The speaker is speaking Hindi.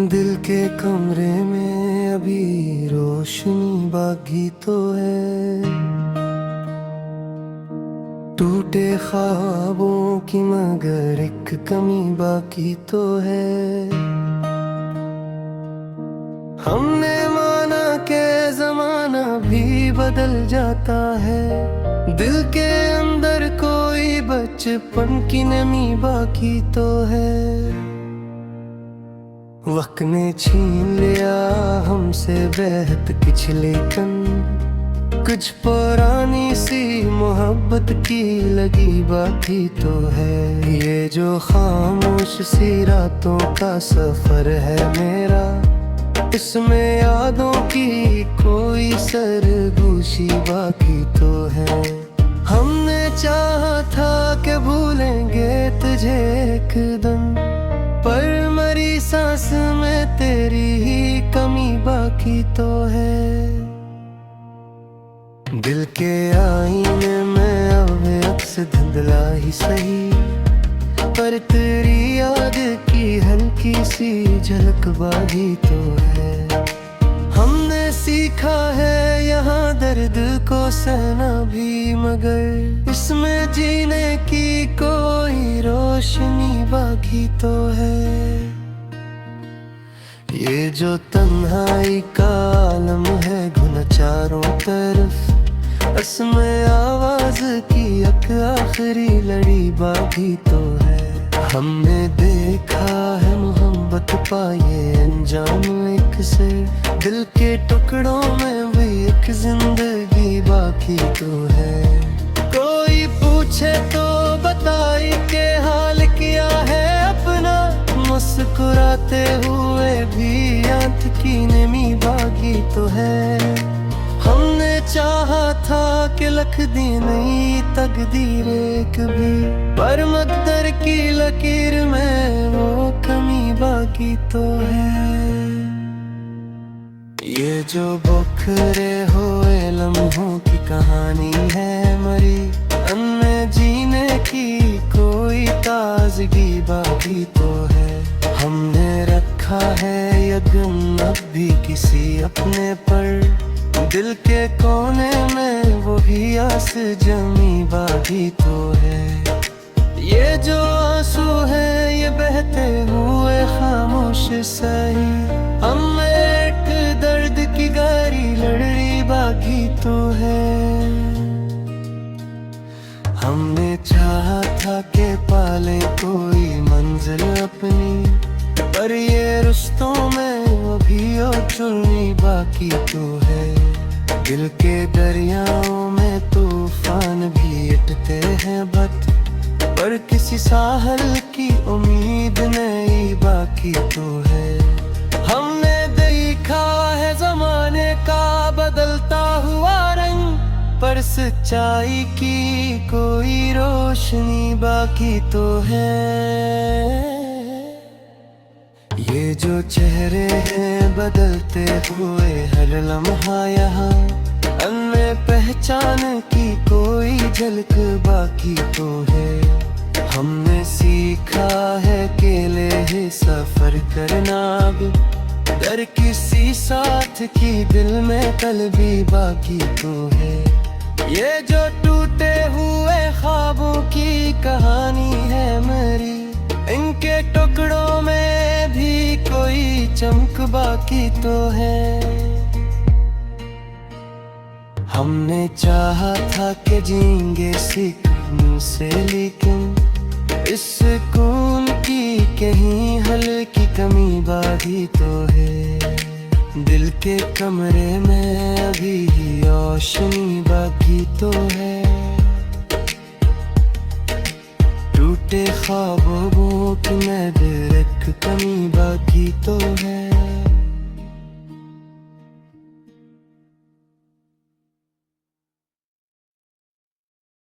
दिल के कमरे में अभी रोशनी बाकी तो है। टूटे ख्वाबों की मगर एक कमी बाकी तो है। हमने माना के जमाना भी बदल जाता है, दिल के अंदर कोई बचपन की नमी बाकी तो है। वक्त ने छीन लिया हमसे बेहद कुछ, लेकिन कुछ पुरानी सी मोहब्बत की लगी बाकी तो है। ये जो खामोश सी रातों का सफर है मेरा, इसमें यादों की कोई सरगोशी बाकी तो है। हमने चाहा था कि भूलेंगे तुझे एक दिन, पर मरी सांस में तेरी ही कमी बाकी तो है। दिल के आईने में अब अक्स धुंधला ही सही, पर तेरी याद की हल्की सी झलक बाकी तो है। हमने सीखा है यहाँ दर्द को सहना भी, मगर इसमें जीने की कोई रोशनी बाकी तो है। ये जो तन्हाई का आलम है घुना चारों तरफ, इसमें आवाज की एक आखिरी लड़ी बाकी तो है। हमने देखा है मोहब्बत पाए अंजाम एक से, दिल के टुकड़ों में भी एक जिंदगी बाकी तो है। कोई पूछे तो बताई के हाल क्या है अपना, मुस्कुराते हुए भी आंख की नमी बाकी तो है। हमने चाहा था कि लख दी नहीं तकदीर एक भी, पर मकदर की लकीर में वो कमी बाकी तो है। ये जो बखरे हुए लम्हों की कहानी है मरी, उनमें जीने की कोई ताजगी बाकी तो है। हमने रखा है यकीन अब भी किसी अपने पर, दिल के कोने में वो भी आस जमी बाकी तो है। ये जो आंसू है ये बहते हुए खामोश सही, हम एक दर्द की गारी लड़ी बाकी तो है। हमने चाहा था कि पाले कोई मंजिल अपनी, पर ये रिश्तों में अभी और चुननी बाकी तो है। दिल के दरियाओं में तूफान भी उठते हैं बट, पर किसी साहल की उम्मीद नहीं बाकी तो है। हमने देखा है जमाने का बदलता हुआ रंग, पर सच्चाई की कोई रोशनी बाकी तो है। ये जो चेहरे हैं बदलते हुए हर लम्हा यहाँ, उनमें पहचान की कोई झलक बाकी तो है। हमने सीखा है अकेले ही सफर करना अब, डर किसी साथ की दिल में कल्बी बाकी तो है। ये जो टूटे हुए ख्वाबों की कहानी है मेरी, इनके टुकड़ों में भी कोई चमक बाकी तो है। हमने चाहा था कि जीएंगे सुकून से, लेकिन इस सुकून की कहीं हल्की कमी बाकी तो है। दिल के कमरे में अभी रोशनी बाकी तो है। टूटे ख्वाबों की मगर एक कमी बाकी तो है।